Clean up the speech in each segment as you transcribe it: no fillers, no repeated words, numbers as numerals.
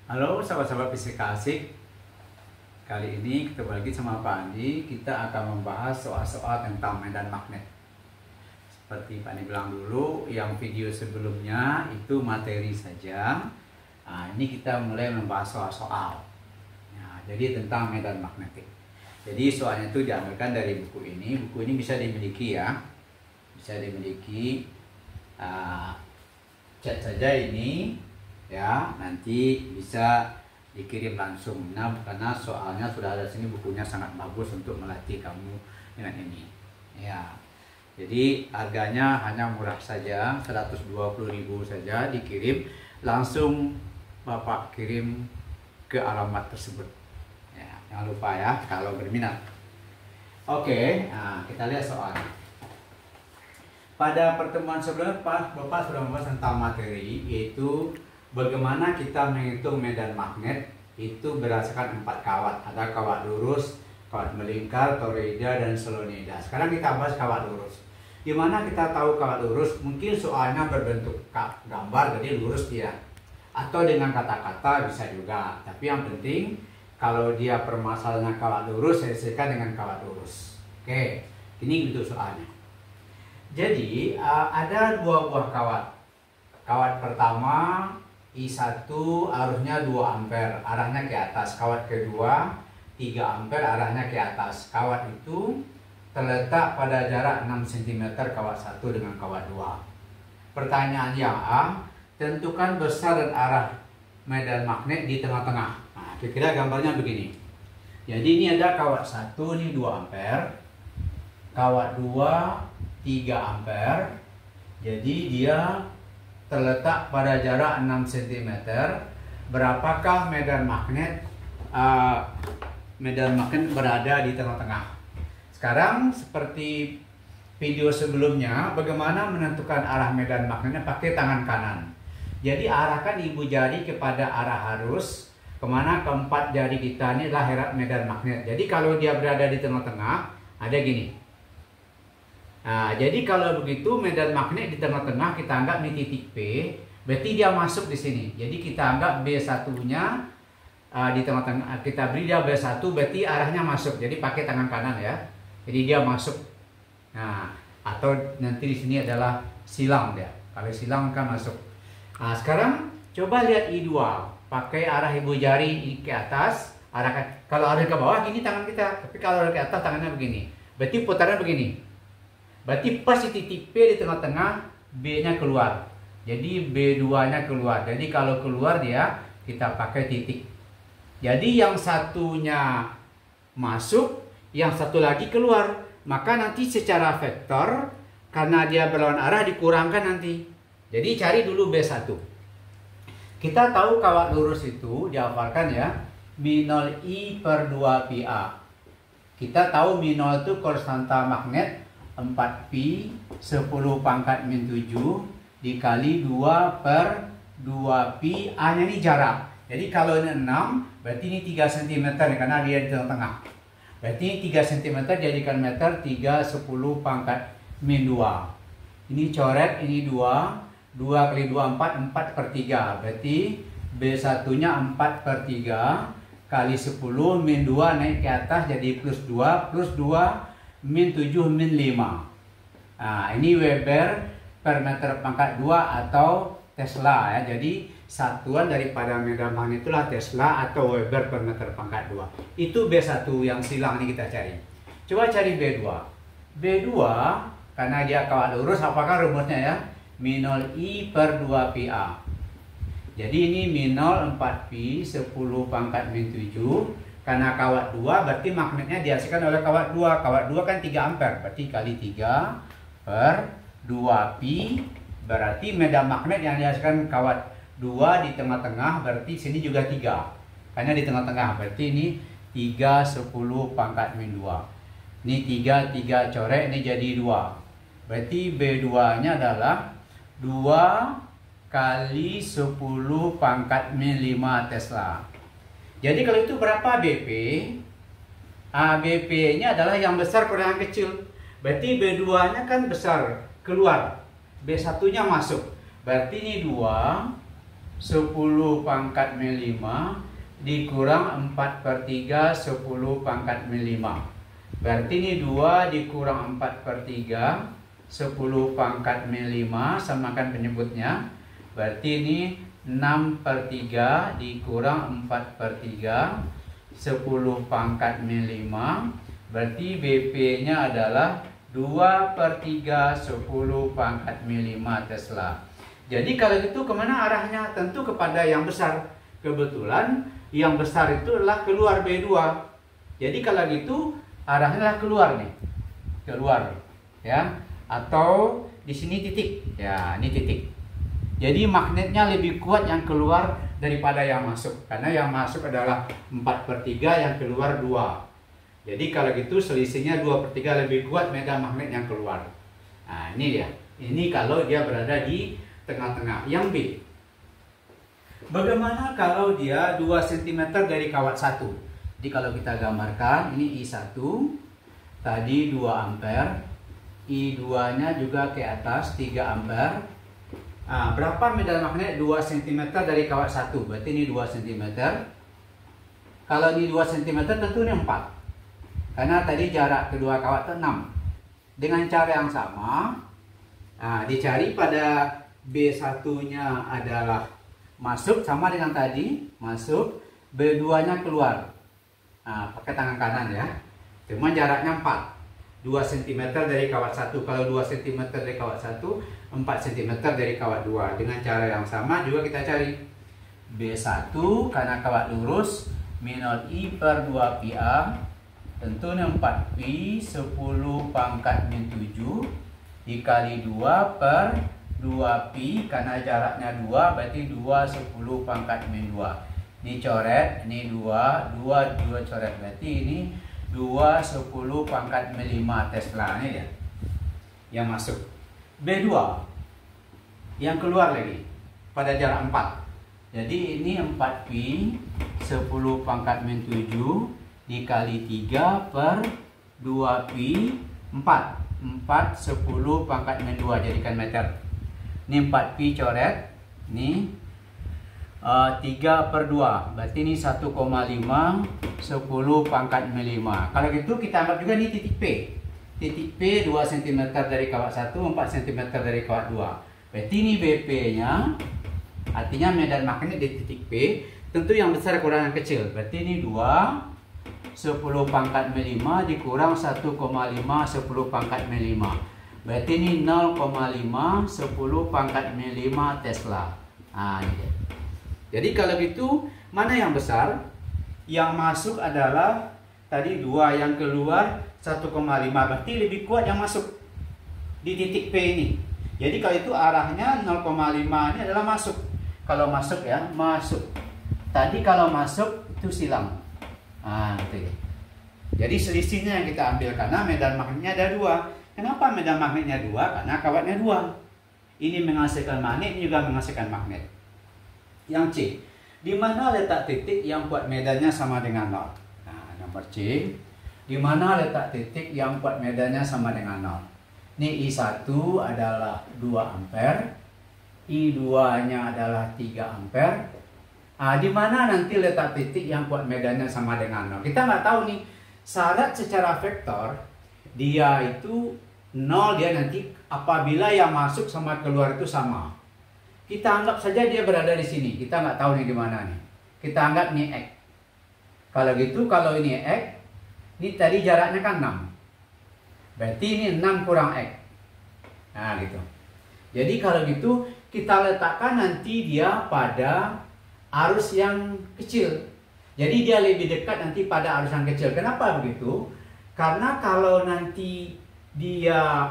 Halo sahabat-sahabat fisika asik. Kali ini ketemu lagi sama Pak Andi. Kita akan membahas soal-soal tentang medan magnet. Seperti Pak Andi bilang dulu, yang video sebelumnya itu materi saja. Nah, ini kita mulai membahas soal-soal. Nah, jadi tentang medan magnetik. Jadi soalnya itu diambilkan dari buku ini. Buku ini bisa dimiliki ya. Bisa dimiliki. Chat saja ini. Ya, nanti bisa dikirim langsung. Nah, karena soalnya sudah ada sini, bukunya sangat bagus untuk melatih kamu dengan ini. Ya, jadi harganya hanya murah saja, 120.000 saja, dikirim langsung Bapak kirim ke alamat tersebut. Ya, jangan lupa ya kalau berminat. Oke, nah kita lihat soalnya. Pada pertemuan sebelumnya Bapak sudah membahas tentang materi, yaitu bagaimana kita menghitung medan magnet itu berdasarkan 4 kawat. Ada kawat lurus, kawat melingkar, toroida, dan solenoida. Sekarang kita bahas kawat lurus. Dimana kita tahu kawat lurus? Mungkin soalnya berbentuk gambar, jadi lurus dia. Atau dengan kata-kata bisa juga. Tapi yang penting kalau dia permasalahannya kawat lurus, selesaikan dengan kawat lurus. Oke, ini gitu soalnya. Jadi ada 2 buah kawat. Kawat pertama I1 arusnya 2 ampere, arahnya ke atas. Kawat kedua 3 ampere, arahnya ke atas. Kawat itu terletak pada jarak 6 cm kawat 1 dengan kawat 2. Pertanyaan yang A, tentukan besar dan arah medan magnet di tengah-tengah. Nah, kira-kira gambarnya begini. Jadi ini ada kawat 1, ini 2 ampere. Kawat 2 3 ampere. Jadi dia terletak pada jarak 6 cm. Berapakah medan magnet berada di tengah-tengah? Sekarang seperti video sebelumnya, bagaimana menentukan arah medan magnetnya pakai tangan kanan. Jadi arahkan ibu jari kepada arah arus, kemana keempat jari kita ini adalah medan magnet. Jadi kalau dia berada di tengah-tengah, ada gini. Nah, jadi kalau begitu medan magnet di tengah-tengah kita anggap ini titik P, berarti dia masuk di sini. Jadi kita anggap B1-nya di tengah-tengah, kita beri dia B1, berarti arahnya masuk. Jadi pakai tangan kanan ya. Jadi dia masuk. Nah, atau nanti di sini adalah silang dia. Kalau silang kan masuk. Nah, sekarang coba lihat I2. Pakai arah ibu jari ke atas, kalau arah ke bawah gini tangan kita. Tapi kalau arah ke atas tangannya begini. Berarti putarannya begini. Berarti pas di titik P di tengah-tengah, B-nya keluar. Jadi B2-nya keluar. Jadi kalau keluar dia, kita pakai titik. Jadi yang satunya masuk, yang satu lagi keluar. Maka nanti secara vektor, karena dia berlawan arah, dikurangkan nanti. Jadi cari dulu B1. Kita tahu kawat lurus itu, dihafalkan ya, μ0I per 2πa. Kita tahu μ0 itu konstanta magnet, 4pi 10 pangkat min 7 dikali 2 per 2pi, A nya ini jarak. Jadi kalau ini 6 berarti ini 3 cm karena dia di tengah-tengah. Berarti ini 3 cm jadikan meter, 3 10 pangkat min 2. Ini coret, ini 2 kali 2 4 per 3. Berarti B1 nya 4 per 3 kali 10 min 2 naik ke atas jadi plus 2 min 7 min 5. Nah, ini Weber per meter pangkat 2 atau Tesla ya. Jadi satuan daripada medan magnet itulah Tesla atau Weber per meter pangkat 2. Itu B1 yang silang ini kita cari. Coba cari B2. B2 karena dia kawat lurus, apakah rumusnya ya? μ0I per 2πa. Jadi ini μ0 4pi 10 pangkat min 7. Karena kawat 2 berarti magnetnya dihasilkan oleh kawat 2. Kawat 2 kan 3 ampere. Berarti kali 3 per 2pi. Berarti medan magnet yang dihasilkan kawat 2 di tengah-tengah. Berarti sini juga 3. Karena di tengah-tengah. Berarti ini 3 10 pangkat min 2. Ini 3 coret. Ini jadi 2. Berarti B2 nya adalah 2 kali 10 pangkat min 5 Tesla. Jadi kalau itu berapa BP? BP-nya adalah yang besar kurang yang kecil. Berarti B2-nya kan besar, keluar. B1-nya masuk. Berarti ini 2 10 pangkat min 5 dikurang 4/3 10 pangkat min 5. Berarti ini 2 dikurang 4/3 10 pangkat min 5, samakan penyebutnya. Berarti ini 6/3 dikurang 4/3 10 pangkat min 5. Berarti BP-nya adalah 2/3 10 pangkat min 5 Tesla. Jadi kalau gitu kemana arahnya? Tentu kepada yang besar. Kebetulan yang besar itu adalah keluar B2. Jadi kalau gitu arahnya adalah keluar nih. Keluar ya. Atau di sini titik. Ya, ini titik. Jadi magnetnya lebih kuat yang keluar daripada yang masuk. Karena yang masuk adalah 4/3, yang keluar 2. Jadi kalau gitu selisihnya 2/3 lebih kuat medan magnet yang keluar. Nah, ini dia. Ini kalau dia berada di tengah-tengah. Yang B. Bagaimana kalau dia 2 cm dari kawat 1? Jadi kalau kita gambarkan, ini I1 tadi 2 ampere, I2 nya juga ke atas 3 ampere. Nah, berapa medan magnet 2 cm dari kawat 1? Berarti ini 2 cm. Kalau ini 2 cm tentu ini 4. Karena tadi jarak kedua kawat itu 6. Dengan cara yang sama, dicari pada B1 nya adalah masuk, sama dengan tadi, masuk, B2 nya keluar. Pakai tangan kanan ya. Cuma jaraknya 4. 2 cm dari kawat 1. Kalau 2 cm dari kawat 1, 4 cm dari kawat 2. Dengan cara yang sama juga kita cari B1 karena kawat lurus minus I/2PA. Tentu 4Pi 10 pangkat min 7 dikali 2/2Pi karena jaraknya 2, berarti 2 10 pangkat min 2. Ini coret, ini 2 coret, berarti ini 2 10 pangkat min 5 Tesla. Ini ya yang masuk. B2 yang keluar lagi pada jarak 4. Jadi ini 4Pi 10 pangkat min 7 dikali 3/2Pi 4 10 pangkat min 2, jadikan meter. Ini 4Pi coret, ini 3/2, berarti ini 1,5 10 pangkat min 5. Kalau gitu kita anggap juga ini titik P. Titik P 2 cm dari kawat 1, 4 cm dari kawat 2. Berarti ini BP-nya, artinya medan magnet di titik P. Tentu yang besar kurang yang kecil. Berarti ini 2 10 pangkat min 5 dikurang 1,5 10 pangkat min 5. Berarti ini 0,5 10 pangkat min 5 Tesla. Ini dia. Jadi kalau gitu, mana yang besar? Yang masuk adalah tadi 2, yang keluar 1,5. Berarti lebih kuat yang masuk di titik P ini. Jadi kalau itu arahnya 0,5 ini adalah masuk. Kalau masuk ya, masuk. Tadi kalau masuk itu silang. Gitu ya. Jadi selisihnya yang kita ambil karena medan magnetnya ada 2. Kenapa medan magnetnya 2? Karena kawatnya 2. Ini menghasilkan magnet, ini juga menghasilkan magnet. Yang C, di mana letak titik yang buat medannya sama dengan 0? Nomor C, di mana letak titik yang buat medannya sama dengan 0? Ini I1 adalah 2 ampere, I2-nya adalah 3 ampere. Di mana nanti letak titik yang buat medannya sama dengan 0? Kita nggak tahu nih. Syarat secara vektor, dia itu 0, dia nanti apabila yang masuk sama keluar itu sama. Kita anggap saja dia berada di sini. Kita nggak tahu nih di mana nih. Kita anggap ini X. Kalau gitu, kalau ini X, ini tadi jaraknya kan 6. Berarti ini 6 kurang X. Gitu. Jadi kalau gitu, kita letakkan nanti dia pada arus yang kecil. Jadi dia lebih dekat nanti pada arus yang kecil. Kenapa begitu? Karena kalau nanti dia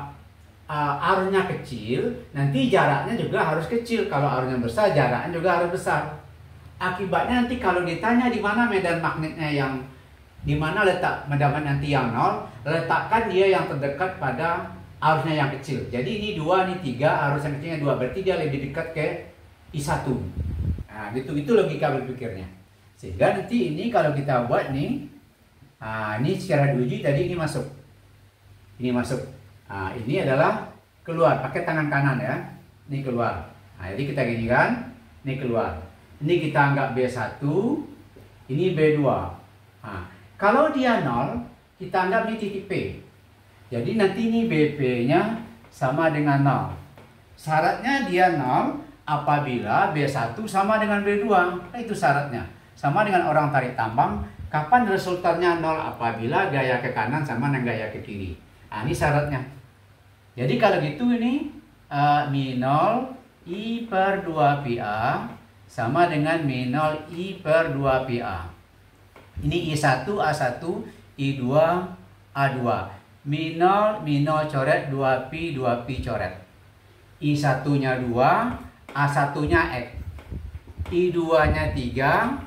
arusnya kecil, nanti jaraknya juga harus kecil. Kalau arusnya besar, jaraknya juga harus besar. Akibatnya nanti kalau ditanya di mana medan magnetnya yang, di mana letak medan magnet nanti yang 0, letakkan dia yang terdekat pada arusnya yang kecil. Jadi ini 2, ini 3, arus yang kecilnya 2. Berarti dia lebih dekat ke I1. Gitu, itu logika berpikirnya. Sehingga nanti ini kalau kita buat nih, ini secara diuji tadi ini masuk. Ini masuk. Ini adalah keluar, pakai tangan kanan ya. Ini keluar. Jadi kita gini kan, Ini keluar. Ini kita anggap B1, ini B2. Nah, kalau dia 0, kita anggap ini titik P. Jadi nanti ini BP-nya sama dengan 0. Syaratnya dia 0 apabila B1 sama dengan B2. Nah, itu syaratnya. Sama dengan orang tarik tambang, kapan resultannya 0? Apabila gaya ke kanan sama dengan gaya ke kiri. Nah, ini syaratnya. Jadi kalau gitu ini Mi 0 I per 2 PA sama dengan Mi 0 I per 2 PA. Ini I1, A1, I2, A2. Mi 0 coret, 2Pi, 2Pi coret. I1-nya 2, A1-nya X. I2-nya 3,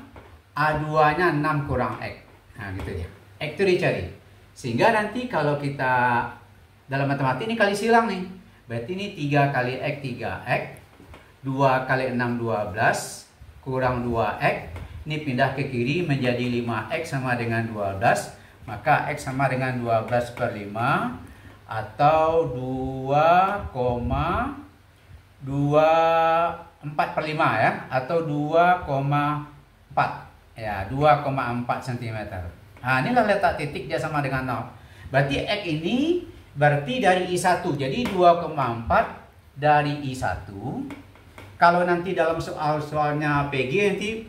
A2-nya 6 kurang X. Nah, gitu ya. X itu dicari. Sehingga nanti kalau kita dalam matematik ini kali silang nih. Berarti ini 3 kali X, 3X. 2 kali 6, 12. Kurang 2X. Ini pindah ke kiri menjadi 5X sama dengan 12. Maka X sama dengan 12 per 5. Atau 2,24 per 5 ya. Atau 2,4. Ya, 2,4 cm. Nah, inilah letak titik dia sama dengan 0. Berarti X ini berarti dari I1. Jadi 2,4 dari I1. Kalau nanti dalam soalnya PG nanti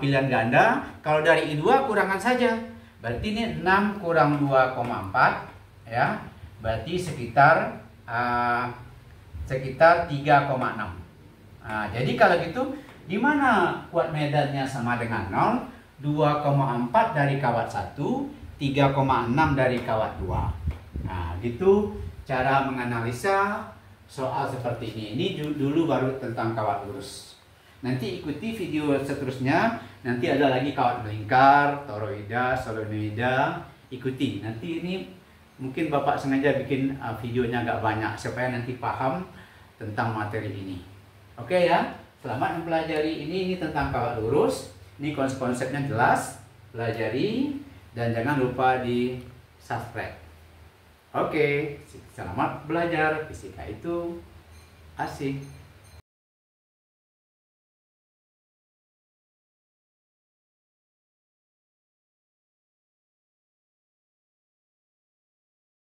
pilihan ganda. Kalau dari I2 kurangan saja. Berarti ini 6 kurang 2,4 ya. Berarti sekitar 3,6. Nah, jadi kalau gitu di mana kuat medannya sama dengan 0? 2,4 dari kawat 1, 3,6 dari kawat 2. Nah, gitu cara menganalisa soal seperti ini. Ini dulu baru tentang kawat lurus. Nanti ikuti video seterusnya. Nanti ada lagi kawat melingkar, toroida, solenoida. Ikuti. Nanti ini mungkin Bapak sengaja bikin videonya agak banyak supaya nanti paham tentang materi ini. Oke ya. Selamat mempelajari ini tentang kawat lurus. Ini konsepnya jelas. Pelajari dan jangan lupa di subscribe. Oke, selamat belajar. Fisika itu asik.